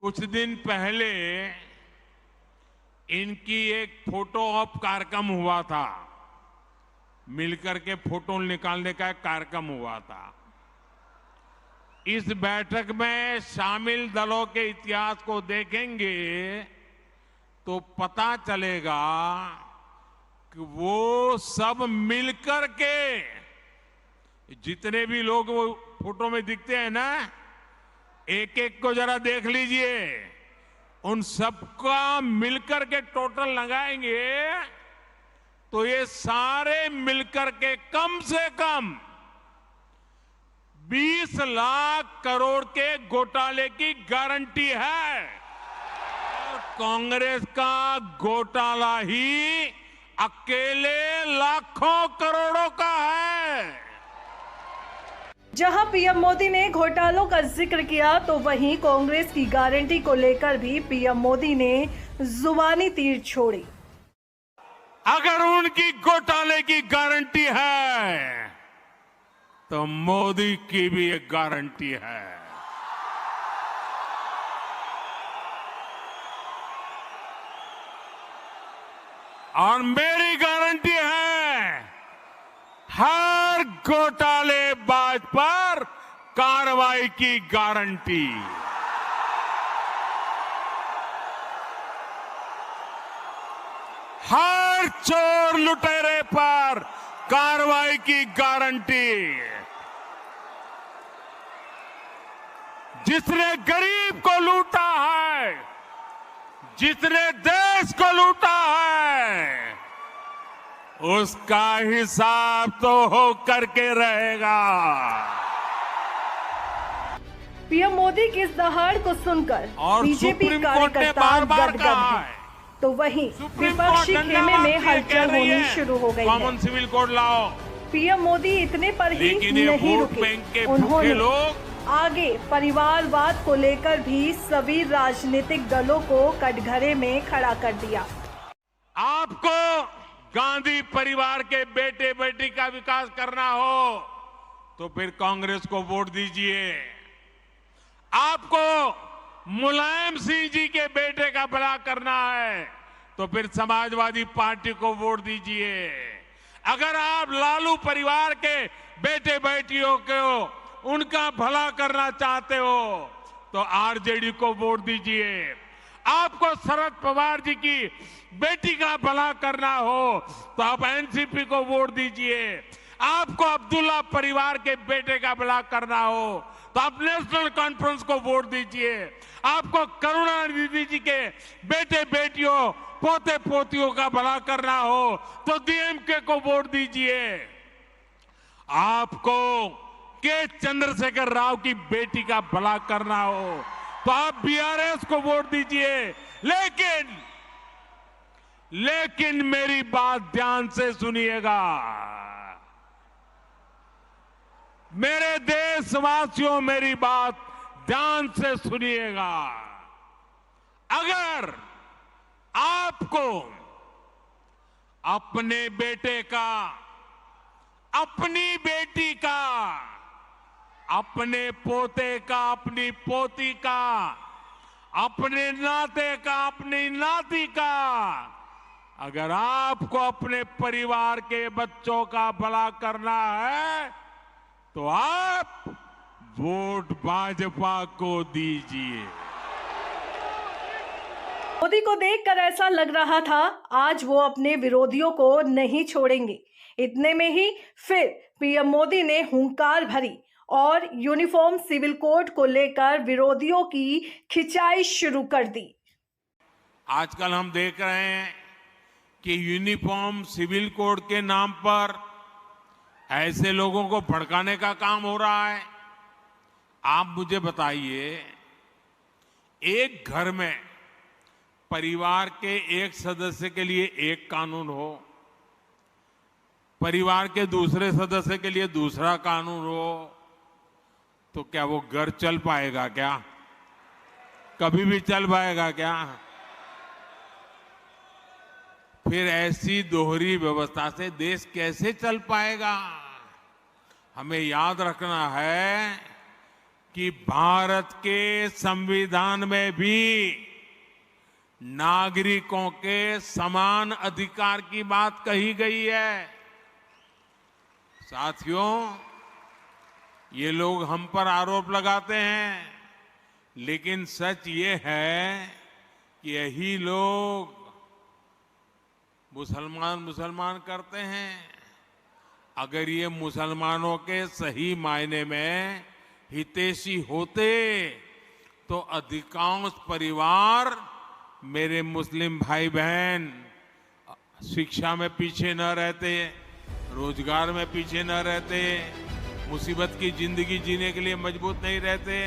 कुछ दिन पहले इनकी एक फोटो ऑप कार्यक्रम हुआ था। मिलकर के फोटो निकालने का एक कार्यक्रम हुआ था। इस बैठक में शामिल दलों के इतिहास को देखेंगे तो पता चलेगा कि वो सब मिलकर के, जितने भी लोग वो फोटो में दिखते हैं ना, एक एक को जरा देख लीजिए, उन सबका मिलकर के टोटल लगाएंगे तो ये सारे मिलकर के कम से कम 20 लाख करोड़ के घोटाले की गारंटी है। और कांग्रेस का घोटाला ही अकेले लाखों करोड़ों का है। जहां पीएम मोदी ने घोटालों का जिक्र किया तो वहीं कांग्रेस की गारंटी को लेकर भी पीएम मोदी ने जुबानी तीर छोड़ी। अगर उनकी घोटाले की गारंटी है तो मोदी की भी एक गारंटी है। और मेरी गारंटी है, हर घोटालेबाज पर कार्रवाई की गारंटी। हर चोर लुटेरे पर कार्रवाई की गारंटी। जिसने गरीब को लूटा है, जिसने देश को लूटा है, उसका हिसाब तो हो करके रहेगा। पीएम मोदी की इस दहाड़ को सुनकर और बीजेपी सुप्रीम कोर्ट ने कार्यकर्ता बार-बार गदगद कहा हैं। है, तो वहीं सुप्रीम विपक्षी कोर्ट खेमे में डंडा हलचल रही होनी है, शुरू हो गई कॉमन है। सिविल कोड लाओ। पीएम मोदी इतने पर ही लेकिन ये नहीं वोट रुके, बैंक के भूखे उन्होंने लोग आगे परिवारवाद को लेकर भी सभी राजनीतिक दलों को कटघरे में खड़ा कर दिया। आपको गांधी परिवार के बेटे बेटी का विकास करना हो तो फिर कांग्रेस को वोट दीजिए। आपको मुलायम सिंह जी के बेटे का भला करना है तो फिर समाजवादी पार्टी को वोट दीजिए। अगर आप लालू परिवार के बेटे बेटियों को उनका भला करना चाहते हो तो आरजेडी को वोट दीजिए। आपको शरद पवार जी की बेटी का भला करना हो तो आप एनसीपी को वोट दीजिए। आपको अब्दुल्ला परिवार के बेटे का भला करना हो तो आप नेशनल कॉन्फ्रेंस को वोट दीजिए। आपको करुणानिधि जी के बेटे बेटियों पोते पोतियों का भला करना हो तो डीएमके को वोट दीजिए। आपको के चंद्रशेखर राव की बेटी का भला करना हो तो आप बीआरएस को वोट दीजिए। लेकिन मेरी बात ध्यान से सुनिएगा। मेरे देशवासियों, मेरी बात ध्यान से सुनिएगा। अगर आपको अपने बेटे का, अपनी बेटी का, अपने पोते का, अपनी पोती का, अपने नाते का, अपनी नाती का, अगर आपको अपने परिवार के बच्चों का भला करना है तो आप वोट भाजपा को दीजिए। मोदी को देखकर ऐसा लग रहा था आज वो अपने विरोधियों को नहीं छोड़ेंगे। इतने में ही फिर पीएम मोदी ने हुंकार भरी और यूनिफॉर्म सिविल कोड को लेकर विरोधियों की खिंचाई शुरू कर दी। आजकल हम देख रहे हैं कि यूनिफॉर्म सिविल कोड के नाम पर ऐसे लोगों को भड़काने का काम हो रहा है। आप मुझे बताइए, एक घर में परिवार के एक सदस्य के लिए एक कानून हो, परिवार के दूसरे सदस्य के लिए दूसरा कानून हो, तो क्या वो घर चल पाएगा? क्या कभी भी चल पाएगा क्या? फिर ऐसी दोहरी व्यवस्था से देश कैसे चल पाएगा? हमें याद रखना है कि भारत के संविधान में भी नागरिकों के समान अधिकार की बात कही गई है। साथियों, ये लोग हम पर आरोप लगाते हैं, लेकिन सच ये है कि यही लोग मुसलमान करते हैं। अगर ये मुसलमानों के सही मायने में हितैषी होते तो अधिकांश परिवार, मेरे मुस्लिम भाई बहन, शिक्षा में पीछे न रहते, रोजगार में पीछे न रहते, मुसीबत की जिंदगी जीने के लिए मजबूत नहीं रहते।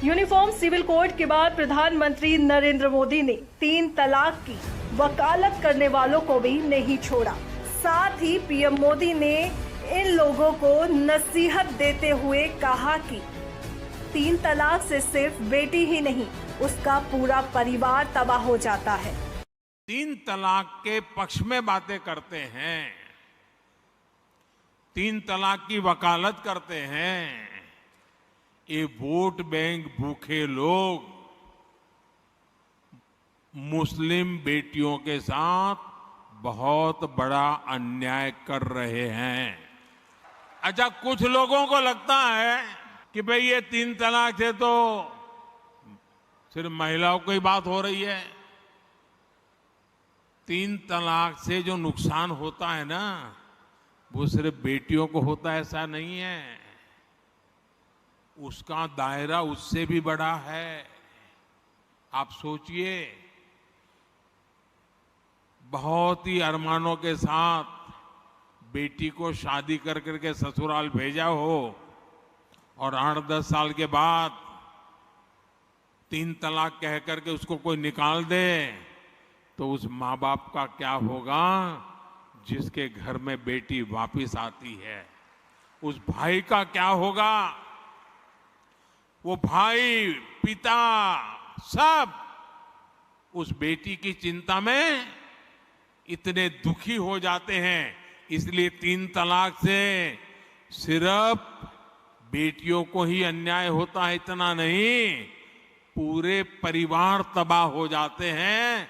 यूनिफॉर्म सिविल कोड के बाद प्रधानमंत्री नरेंद्र मोदी ने 3 तलाक की वकालत करने वालों को भी नहीं छोड़ा। साथ ही पीएम मोदी ने इन लोगों को नसीहत देते हुए कहा कि 3 तलाक से सिर्फ बेटी ही नहीं, उसका पूरा परिवार तबाह हो जाता है। 3 तलाक के पक्ष में बातें करते हैं, 3 तलाक की वकालत करते हैं। ये वोट बैंक भूखे लोग मुस्लिम बेटियों के साथ बहुत बड़ा अन्याय कर रहे हैं। अच्छा, कुछ लोगों को लगता है कि भाई ये 3 तलाक से तो सिर्फ महिलाओं की बात हो रही है। 3 तलाक से जो नुकसान होता है ना, वो सिर्फ बेटियों को होता है ऐसा नहीं है, उसका दायरा उससे भी बड़ा है। आप सोचिए, बहुत ही अरमानों के साथ बेटी को शादी कर करके ससुराल भेजा हो और 8-10 साल के बाद 3 तलाक कह करके उसको कोई निकाल दे, तो उस माँ बाप का क्या होगा जिसके घर में बेटी वापस आती है? उस भाई का क्या होगा? वो भाई, पिता, सब उस बेटी की चिंता में इतने दुखी हो जाते हैं। इसलिए 3 तलाक से सिर्फ बेटियों को ही अन्याय होता है इतना नहीं, पूरे परिवार तबाह हो जाते हैं,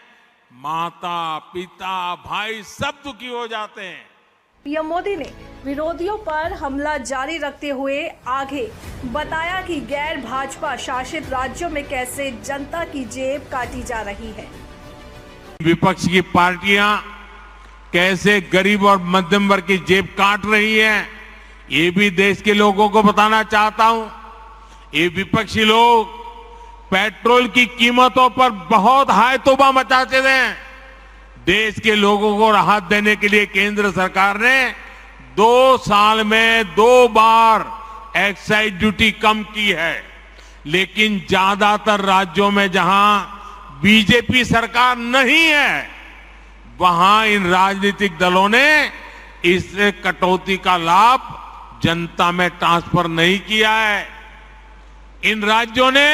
माता, पिता, भाई सब दुखी हो जाते हैं। पीएम मोदी ने विरोधियों पर हमला जारी रखते हुए आगे बताया कि गैर भाजपा शासित राज्यों में कैसे जनता की जेब काटी जा रही है। विपक्ष की पार्टियां कैसे गरीब और मध्यम वर्ग की जेब काट रही हैं, ये भी देश के लोगों को बताना चाहता हूं। ये विपक्षी लोग पेट्रोल की कीमतों पर बहुत हाय तौबा मचाते हैं। देश के लोगों को राहत देने के लिए केंद्र सरकार ने 2 साल में 2 बार एक्साइज ड्यूटी कम की है, लेकिन ज्यादातर राज्यों में जहां बीजेपी सरकार नहीं है, वहां इन राजनीतिक दलों ने इस कटौती का लाभ जनता में ट्रांसफर नहीं किया है। इन राज्यों ने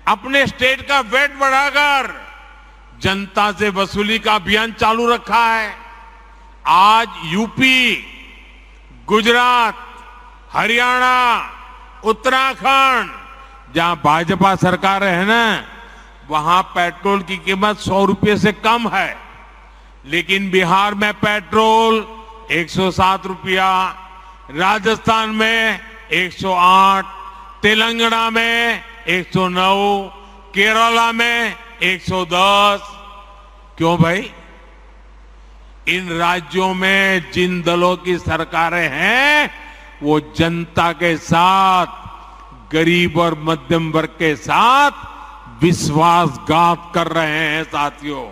अपने स्टेट का वेट बढ़ाकर जनता से वसूली का अभियान चालू रखा है। आज यूपी, गुजरात, हरियाणा, उत्तराखंड, जहां भाजपा सरकार है ना, वहां पेट्रोल की कीमत 100 रुपये से कम है, लेकिन बिहार में पेट्रोल 107 रुपया, राजस्थान में 108, तेलंगाना में 109, केरला में 110। क्यों भाई? इन राज्यों में जिन दलों की सरकारें हैं, वो जनता के साथ, गरीब और मध्यम वर्ग के साथ विश्वासघात कर रहे हैं साथियों।